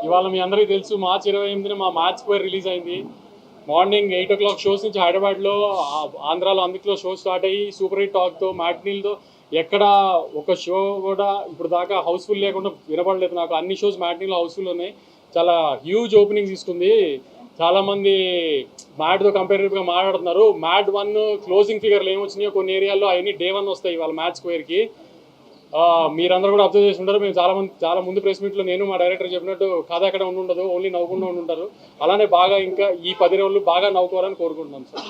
ఇవాళ మీ అందరికీ తెలుసు మార్చి 28న మా మ్యాచ్ స్క్వేర్ రిలీజ్ అయింది. మార్నింగ్ 8 o'clock షోస్ నుంచి హైదరాబాద్లో ఆంధ్రాలో అందులో షో స్టార్ట్ అయ్యి సూపర్ హిట్ టాక్తో మ్యాట్నీలతో ఎక్కడ ఒక షో కూడా ఇప్పుడు దాకా హౌస్ఫుల్ లేకుండా వినపడలేదు నాకు. అన్ని షోస్ మ్యాట్నీలో హౌస్ఫుల్ ఉన్నాయి. చాలా హ్యూజ్ ఓపెనింగ్స్ ఇస్తుంది. చాలామంది మ్యాట్తో కంపేరిటివ్గా మాట్లాడుతున్నారు. మ్యాట్ 1 క్లోజింగ్ ఫిగర్లు ఏమొచ్చినాయో కొన్ని ఏరియాల్లో అవన్నీ Day 1 వస్తాయి ఇవాళ మ్యాచ్ స్క్వేర్కి. మీరందరూ కూడా అబ్జర్వ్ చేసి ఉంటారు. మేము చాలా ముందు ప్రెస్ మీట్లో నేను మా డైరెక్టర్ చెప్పినట్టు కథ ఎక్కడ ఉండదు, ఓన్లీ నవ్వుకుండా ఉంటారు. అలానే బాగా ఇంకా ఈ 10 రోజులు బాగా నవ్వుకోవాలని కోరుకుంటున్నాం సార్.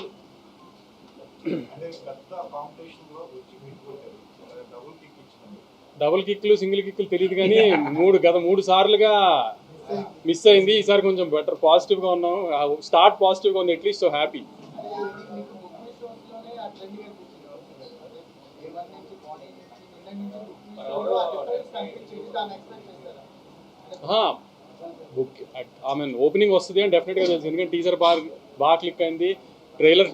డబుల్ కిక్లు సింగిల్ కిక్లు తెలియదు కానీ గత 3 సార్లుగా మిస్ అయింది. ఈసారి కొంచెం బెటర్ పాజిటివ్గా ఉన్నాం. స్టార్ట్ పాజిటివ్గా ఉంది. At least so happy. ఓపెనింగ్ వస్తుంది అని డెఫినెట్గా తెలుసు. ఎందుకంటే టీజర్ బాగా క్లిక్ అయింది.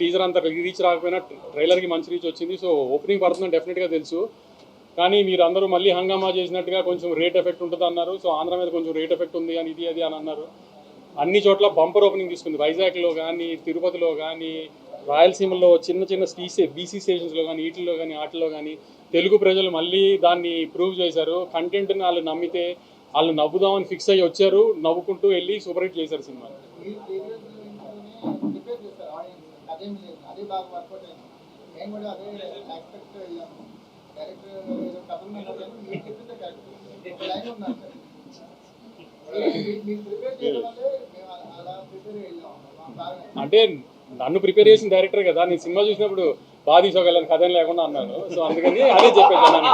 టీజర్ అంత రీచ్ రాకపోయినా ట్రైలర్కి మంచి రీచ్ వచ్చింది. సో ఓపెనింగ్ పడుతుందని డెఫినెట్గా తెలుసు. కానీ మీరు అందరూ మళ్ళీ హంగామా చేసినట్టుగా కొంచెం రేట్ ఎఫెక్ట్ ఉంటుంది అన్నారు. సో ఆంధ్ర మీద కొంచెం రేట్ ఎఫెక్ట్ ఉంది అని ఇది అని అన్నారు. అన్ని చోట్ల బంపర్ ఓపెనింగ్ తీసుకుంది. వైజాగ్లో కానీ, తిరుపతిలో కానీ, రాయలసీమలో చిన్న బీసీ స్టేషన్స్లో కానీ, వాటిలో కానీ తెలుగు ప్రజలు మళ్ళీ దాన్ని ప్రూవ్ చేశారు. కంటెంట్ని వాళ్ళు నమ్మితే వాళ్ళు నవ్వుదామని ఫిక్స్ అయ్యి వచ్చారు. నవ్వుకుంటూ వెళ్ళి సూపర్ హిట్ చేశారు సినిమా. అంటే నన్ను ప్రిపేర్ చేసిన డైరెక్టర్ కదా, నేను సినిమా చూసినప్పుడు బాగా తీసుకోగలను కథ లేకుండా అన్నాను. సో అందుకని అదే చెప్పాను.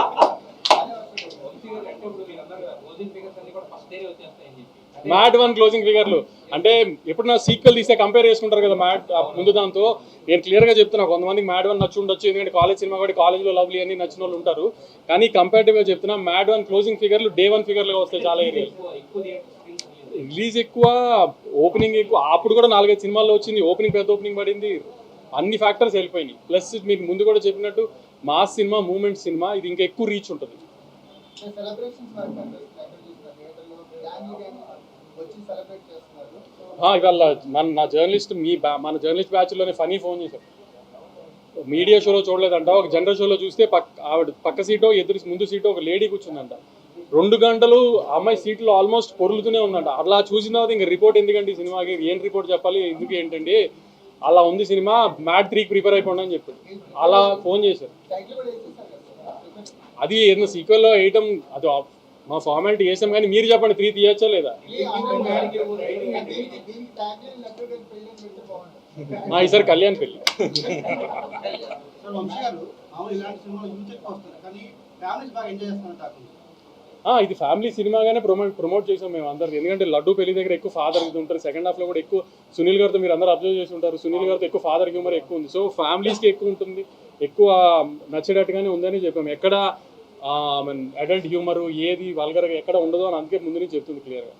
మ్యాట్ 1 క్లోజింగ్ ఫిగర్లు అంటే ఎప్పుడన్నా సీక్వెల్ తీస్తే కంపేర్ చేసుకుంటారు కదా మ్యాట్ ముందు దాంతో. నేను క్లియర్గా చెప్తున్నా, కొంతమందికి మ్యాట్ 1 నచ్చి ఉండొచ్చు, ఎందుకంటే కాలేజ్ సినిమా కూడా కాలేజ్లో లవ్లీ అని నచ్చిన వాళ్ళు ఉంటారు. కానీ కంపేరిటివ్గా చెప్తున్నా మ్యాట్ 1 క్లోజింగ్ ఫిగర్లు Day 1 ఫిగర్లుగా వస్తాయి చాలా ఏరియా. రిలీజ్ ఎక్కువ, ఓపెనింగ్ ఎక్కువ. అప్పుడు కూడా 4-5 సినిమాల్లో వచ్చింది. ఓపెనింగ్ పెద్ద ఓపెనింగ్ పడింది. అన్ని ఫ్యాక్టర్స్ వెళ్ళిపోయినాయి. ప్లస్ మీకు ముందు కూడా చెప్పినట్టు మాస్ సినిమా, మూమెంట్ సినిమా, ఇది ఇంకా ఎక్కువ రీచ్ ఉంటుంది. ఇవాళ మన జర్నలిస్ట్ బ్యాచ్లోనే ఫనీ ఫోన్ చేశారు. మీడియా షోలో చూడలేదంట, ఒక జనరల్ షోలో చూస్తే ఆవిడ పక్క సీటో ముందు సీటో ఒక లేడీ కూర్చుందంట. 2 గంటలు అమ్మాయి సీట్లో ఆల్మోస్ట్ పొరులుతూనే ఉందంట. అలా చూసిన తర్వాత ఇంకా రిపోర్ట్ ఎందుకండి సినిమాకి, ఏం రిపోర్ట్ చెప్పాలి, ఎందుకు ఏంటండి, అలా ఉంది సినిమా, మ్యాట్ 3కి ప్రిపేర్ అయిపోండి అని చెప్పాడు. అలా ఫోన్ చేశారు. అది ఏదైనా సీక్వెల్లో వేయటం అది మా ఫార్మాలిటీ చేసాం, కానీ మీరు చెప్పండి 3 తీయచ్చా లేదా? ఈసారి కళ్యాణ్ పెళ్ళి. ఇది ఫ్యామిలీ సినిమాగానే ప్రమోట్ చేసాం మేము అందరు. ఎందుకంటే లడ్డు పెళ్లి దగ్గర ఎక్కువ ఫాదర్ ఇది ఉంటారు. సెకండ్ హాఫ్లో కూడా ఎక్కువ సునీల్ గారితో మీరు అందరూ అబ్జర్వ్ చేసి ఉంటారు. సునీల్ గారితో ఎక్కువ ఫాదర్ హ్యూమర్ ఎక్కువ ఉంది. సో ఫ్యామిలీస్కి ఎక్కువ ఉంటుంది, ఎక్కువ నచ్చేటట్టుగానే ఉందని చెప్పాము. ఎక్కడ అడల్ట్ హ్యూమరు ఏది వల్గర్గా ఎక్కడ ఉండదు అని అందుకే ముందు నుంచి చెప్తుంది క్లియర్గా.